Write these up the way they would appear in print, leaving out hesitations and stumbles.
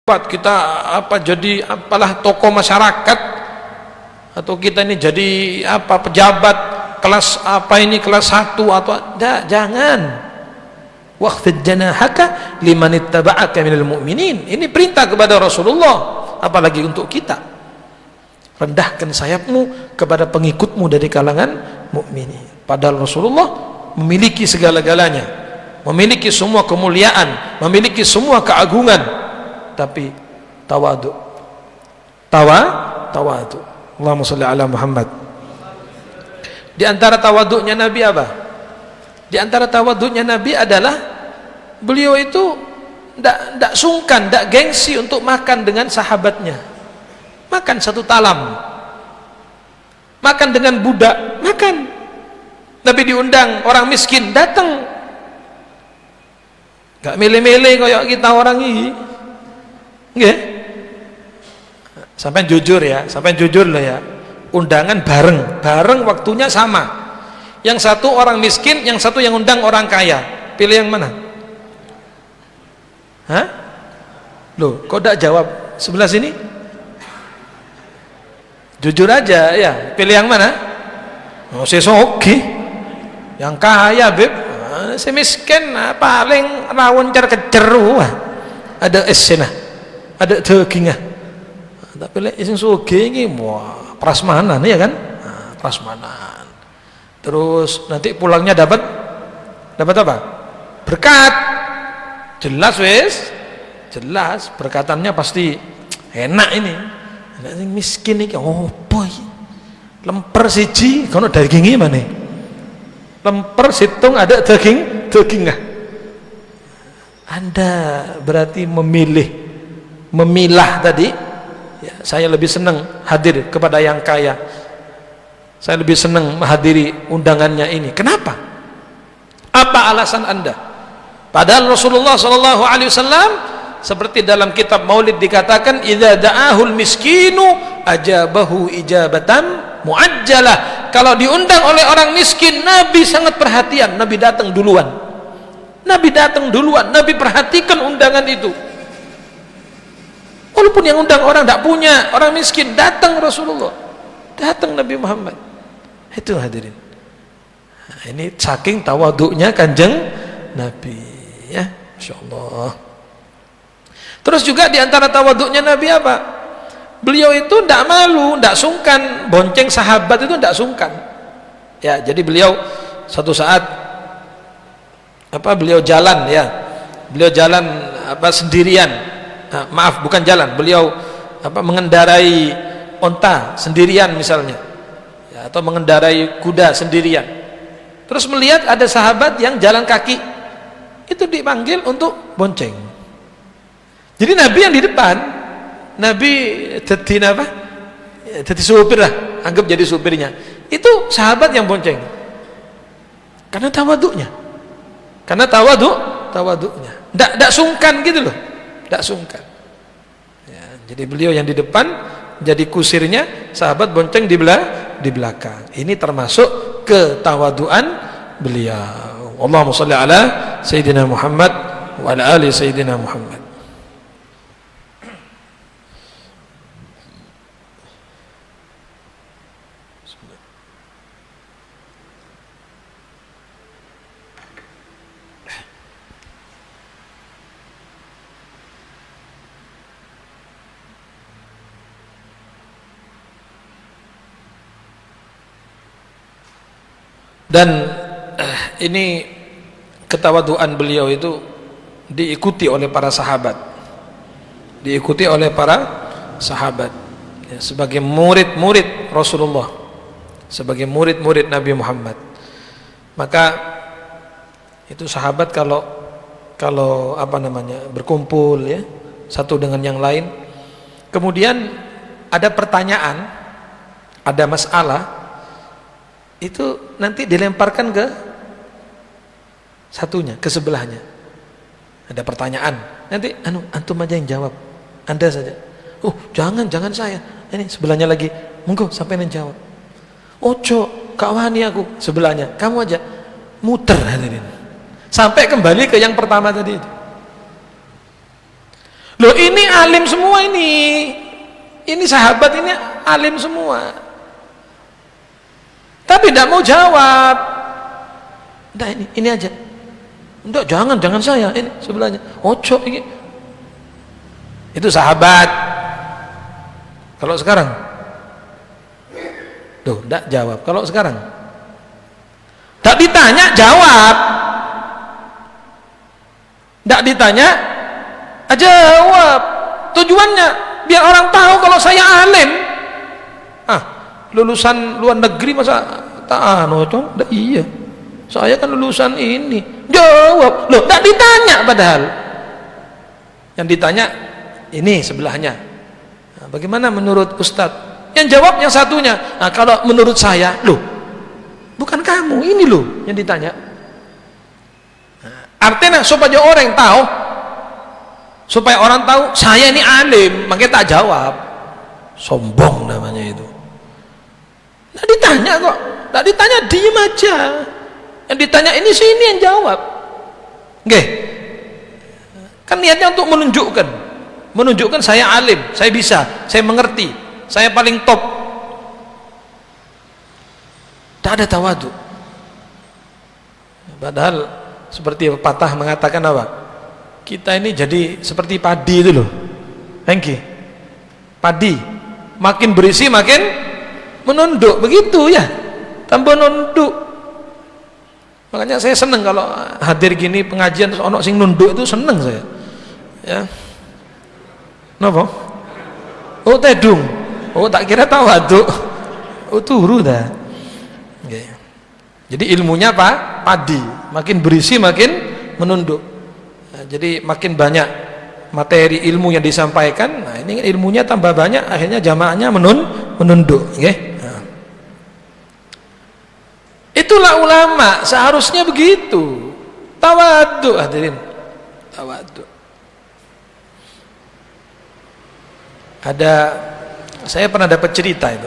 kita apa jadi apalah tokoh masyarakat, atau kita ini jadi apa pejabat kelas apa ini kelas 1 atau jangan. Waqfid janahaka liman ittaba'aka minal mu'minin. Ini perintah kepada Rasulullah, apalagi untuk kita. Rendahkan sayapmu kepada pengikutmu dari kalangan mukminin. Padahal Rasulullah memiliki segala-galanya, memiliki semua kemuliaan, memiliki semua keagungan, tapi tawadu. Tawadu. Allahumma shalli ala Muhammad. Di antara tawaduknya Nabi apa? Di antara tawaduknya Nabi adalah beliau itu tidak sungkan, tidak gengsi untuk makan dengan sahabatnya. Makan satu talam, makan dengan budak, makan. Nabi diundang orang miskin, datang. Gak milih-milih kayak kita orang ini. Nggih. Sampai jujur ya, sampai jujur loh ya. Undangan bareng waktunya sama. Yang satu orang miskin, yang satu yang undang orang kaya. Pilih yang mana? Hah? Loh, kok tidak jawab? Sebelah sini? Jujur aja ya, pilih yang mana? Oh, saya oke. Yang kaya, Beb. Si miskin paling rawon kecer. Ada esena, ada dagingnya. Tapi lek sing sugih iki wah, prasmanan ya kan? Nah, prasmanan. Terus nanti pulangnya dapat apa? Berkat. Jelas wis. Jelas berkatannya pasti enak ini. Nek sing miskin iki opo iki? Lemper siji kono daginge maneh. Lemper situng ada dagingnya. Anda berarti memilah tadi ya, saya lebih senang hadir kepada yang kaya, saya lebih senang menghadiri undangannya ini. Kenapa? Apa alasan Anda? Padahal Rasulullah SAW seperti dalam kitab Maulid dikatakan, idza da'ahul miskinu ajabahu ijabatan muajjalah. Kalau diundang oleh orang miskin, Nabi sangat perhatian. Nabi datang duluan, Nabi perhatikan undangan itu. Walaupun yang undang orang tidak punya, orang miskin, datang Rasulullah, datang Nabi Muhammad. Itu hadirin. Nah, ini saking tawaduknya kanjeng Nabi ya, insyaallah. Terus juga diantara tawaduknya Nabi apa? Beliau itu tidak malu, tidak sungkan bonceng sahabat, itu tidak sungkan. Ya, jadi beliau satu saat beliau jalan ya, beliau jalan sendirian. Nah, maaf, bukan jalan, beliau mengendarai onta sendirian misalnya ya, atau mengendarai kuda sendirian. Terus melihat ada sahabat yang jalan kaki, itu dipanggil untuk bonceng. Jadi Nabi yang di depan, Nabi jadi supir lah, anggap jadi supirnya. Itu sahabat yang bonceng. Karena tawaduknya. Tidak sungkan gitu loh. Tidak sungkan ya, jadi beliau yang di depan jadi kusirnya, sahabat bonceng di belakang. Ini termasuk ketawaduan beliau. Allahumma shalli ala Sayyidina Muhammad wa ala ali Sayyidina Muhammad. Dan ini ketawaduan beliau itu diikuti oleh para sahabat, ya, sebagai murid-murid Rasulullah, sebagai murid-murid Nabi Muhammad. Maka itu sahabat kalau berkumpul ya, satu dengan yang lain, kemudian ada pertanyaan, ada masalah, itu nanti dilemparkan ke satunya, ke sebelahnya. Ada pertanyaan, nanti antum aja yang jawab, Anda saja. Oh, jangan saya. Ini sebelahnya lagi, monggo sampai jawab. Ojo, gak wani aku. Sebelahnya, kamu aja. Muter hadirin. Sampai kembali ke yang pertama tadi. Loh, ini alim semua ini sahabat ini alim semua, tapi tidak mau jawab. Udah ini aja. Enggak, jangan saya, ini sebelahnya. Ojo ini. Itu sahabat. Kalau sekarang, tuh, enggak jawab. Kalau sekarang, enggak ditanya, jawab. Enggak ditanya, jawab. Tujuannya biar orang tahu kalau saya alim. Lulusan luar negeri masa tak enggak, iya. Saya kan lulusan ini. Jawab. Loh, enggak ditanya padahal. Yang ditanya ini sebelahnya. Bagaimana menurut Ustadz? Yang jawab yang satunya. Kalau menurut saya, loh, bukan kamu, ini loh yang ditanya. Artinya supaya orang tahu, supaya orang tahu saya ini alim, makanya tak jawab. Sombong namanya itu. Nggak ditanya kok, nggak ditanya, diem aja. Yang ditanya ini sini yang jawab. Nggih. Kan niatnya untuk menunjukkan saya alim, saya bisa, saya mengerti, saya paling top. Tidak ada tawadu. Padahal seperti pepatah mengatakan apa? Kita ini jadi seperti padi itu loh. Hengki. Padi makin berisi makin menunduk, begitu ya. Tambah nunduk. Makanya saya seneng kalau hadir gini pengajian terus ono sing nunduk, itu seneng saya. Ya. Napa? Oh, tedung. Oh, tak kira tawaduk. Oh, turu dah. Okay. Jadi ilmunya apa? Padi, makin berisi makin menunduk. Nah, jadi makin banyak materi ilmu yang disampaikan, nah ini ilmunya tambah banyak, akhirnya jamaahnya menunduk, okay? Nah. Itulah ulama, seharusnya begitu. Tawaduk, hadirin. Tawaduk. Saya pernah dapat cerita itu.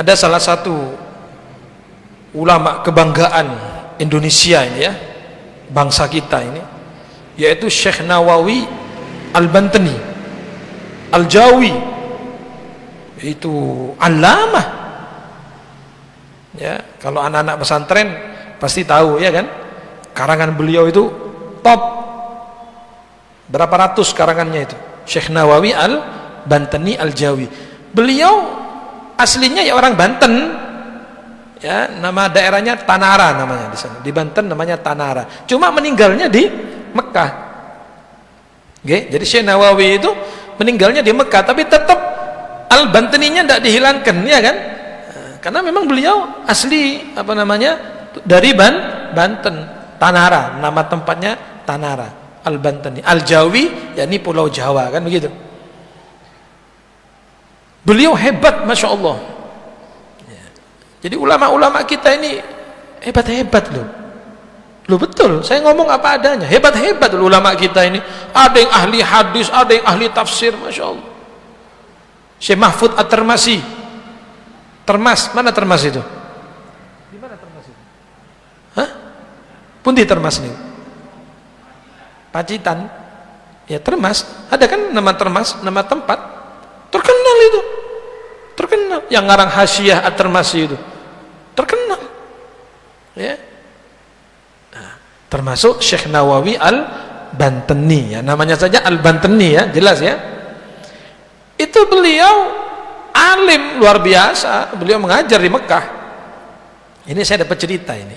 Ada salah satu ulama kebanggaan Indonesia ini ya, bangsa kita ini, yaitu Syekh Nawawi Al-Bantani Al-Jawi, itu alamah ya. Kalau anak-anak pesantren pasti tahu ya kan, karangan beliau itu top, berapa ratus karangannya itu. Syekh Nawawi Al-Bantani Al-Jawi, beliau aslinya ya orang Banten ya, nama daerahnya Tanara namanya di sana, di Banten namanya Tanara, cuma meninggalnya di Mekah. Oke, jadi Syekh Nawawi itu meninggalnya di Mekah, tapi tetap Al-Bantaninya tidak dihilangkan ya kan, karena memang beliau asli apa namanya dari Banten, Tanara, nama tempatnya Tanara. Al-Bantani Al-Jawi, yakni Pulau Jawa kan begitu. Beliau hebat, masya Allah ya. Jadi ulama-ulama kita ini hebat-hebat loh betul, saya ngomong apa adanya, hebat-hebat loh ulama kita ini. Ada yang ahli hadis, ada yang ahli tafsir, masya Allah. Syekh Mahfud At-Termasi, Termas, mana Termas itu? Di mana Termas itu? Hah? Pundi Termas nih? Pacitan ya, Termas, ada kan nama Termas, nama tempat terkenal itu, terkenal. Yang ngarang Hasyiah At-Termasi itu terkenal ya. Nah, termasuk Syekh Nawawi Al-Bantani ya, namanya saja Al-Bantani ya, jelas ya. Itu beliau alim luar biasa, beliau mengajar di Mekah. Ini saya dapat cerita ini,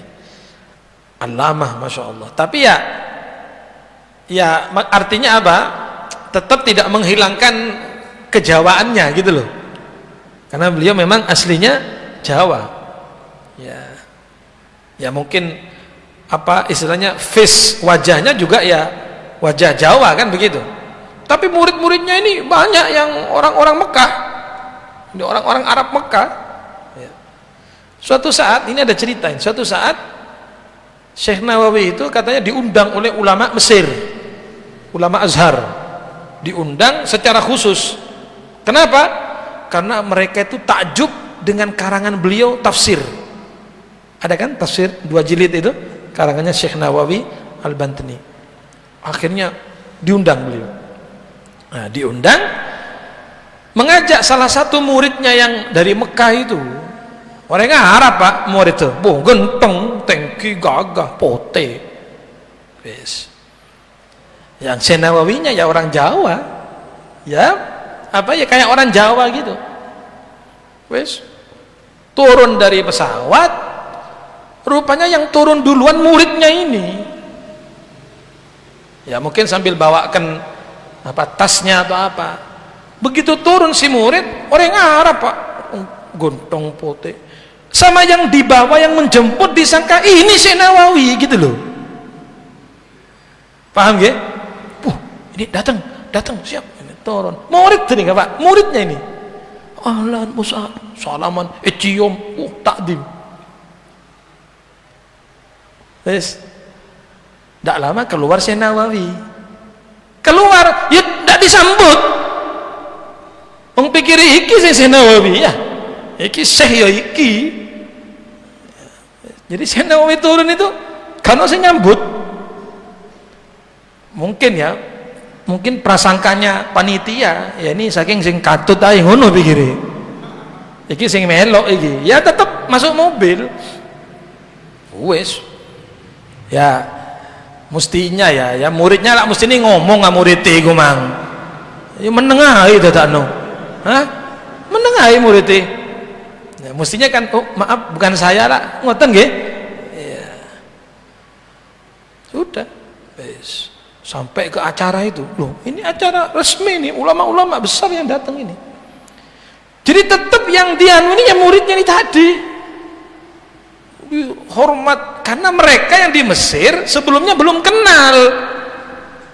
alamah masya Allah. Tapi ya artinya apa? Tetap tidak menghilangkan kejawaannya gitu loh, karena beliau memang aslinya Jawa ya mungkin apa istilahnya, face wajahnya juga ya wajah Jawa kan begitu. Tapi murid-muridnya ini banyak yang orang-orang Mekah, orang-orang Arab Mekah ya. Suatu saat, ini ada ceritain, suatu saat Syekh Nawawi itu katanya diundang oleh ulama Mesir, ulama Azhar, diundang secara khusus. Kenapa? Karena mereka itu takjub dengan karangan beliau tafsir. Ada kan tafsir 2 jilid itu, karangannya Syekh Nawawi Al-Bantani. Akhirnya diundang beliau. Nah, diundang mengajak salah satu muridnya yang dari Mekah itu. Orang Arab Pak, murid itu. Boh, genteng, tengki, gagah, pote. Wes. Yang Senawawinya ya orang Jawa. Ya, apa ya kayak orang Jawa gitu. Wes. Turun dari pesawat, rupanya yang turun duluan muridnya ini. Ya mungkin sambil bawakan apa tasnya atau apa. Begitu turun si murid, orang Arab Pak, gontong putih. Sama yang dibawa yang menjemput disangka ini Syekh Nawawi gitu loh. Paham ya? Ini datang siap ini turun. Murid tadi enggak Pak? Muridnya ini. Ahlan Musa, salaman, cium, takdim. Wes. Tidak lama keluar Syekh Nawawi. Keluar, ya tidak disambut. Wong pikir iki Syekh Nawawi ya. Iki Syekh ya iki. Jadi Syekh Nawawi turun itu karena saya nyambut. Mungkin prasangkanya panitia, ya ini saking sing katut ae ngono pikire. Iki sing melok iki. Ya tetap masuk mobil. Wes. Ya mestinya ya muridnya lah mesti ini ngomong nggak muridnya iku mang. Ya menengahi dadakno. Hah? Menengahi muridnya. Ya, mestinya kan oh maaf bukan saya lah ngoten nggih. Ya. Sudah. Wes. Sampai ke acara itu. Loh, ini acara resmi nih, ulama-ulama besar yang datang ini. Jadi tetap yang dianu ini ya muridnya ini tadi. Hormat karena mereka yang di Mesir sebelumnya belum kenal.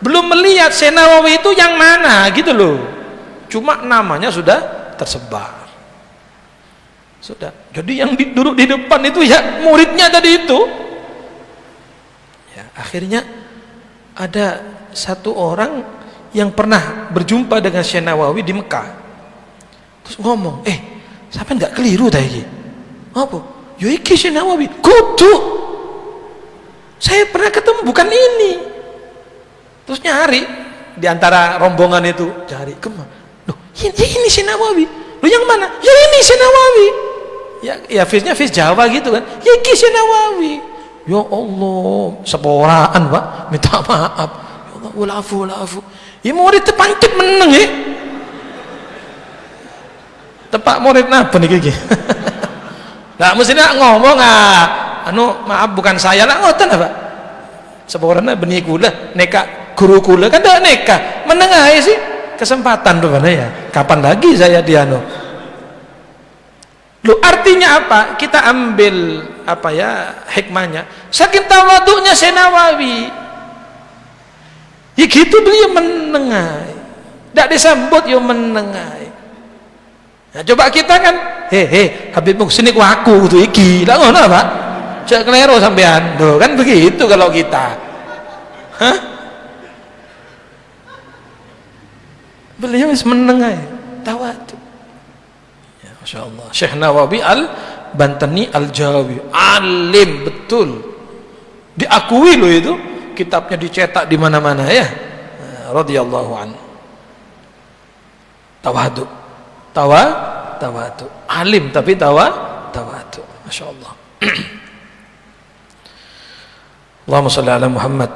Belum melihat Syekh Nawawi itu yang mana gitu loh. Cuma namanya sudah tersebar. Sudah. Jadi yang duduk di depan itu ya muridnya tadi itu. Ya, akhirnya ada satu orang yang pernah berjumpa dengan Syekh Nawawi di Mekah. Terus ngomong, sampean nggak keliru tadi? Apa? Yo iki Syekh Nawawi. Kudu. Saya pernah ketemu bukan ini. Terus nyari di antara rombongan itu, cari kemana? Loh, ini Syekh Nawawi. Loh yang mana? Ya ini Syekh Nawawi. Ya face-nya face Jawa gitu kan. Ya iki Syekh Nawawi. Ya Allah, seporaan Pak, minta maaf. Ya Allah, walafu. Ya murid terpancet meneng ya. Tepak murid napa nih gigi? Lah mestinya ngomong maaf bukan saya lah ngoten Pak. Seporana benih kula, neka guru kula kan dak neka. Menengahi sih kesempatan tuh ya. Kapan lagi saya dianu? Loh artinya apa? Kita ambil apa ya hikmahnya. Saking tawaduknya Syekh Nawawi. Ya gitu beliau menengahi. Tidak disambut ya menengahi. Nah, coba kita kan, Habibmu sini ku aku tuh iki. Lah ngono Pak. Cek kelero sampean. Tuh kan begitu kalau kita. Hah? Beliau wis menengahi, tawaduk. Masya Allah. Syekh Nawawi Al-Bantani Al-Jawi alim betul, diakui loh itu, kitabnya dicetak di mana-mana ya. Radhiyallahu an. Tawaduk, tawaduk, alim tapi tawaduk. Masya Allah. Allahumma shalli ala Muhammad.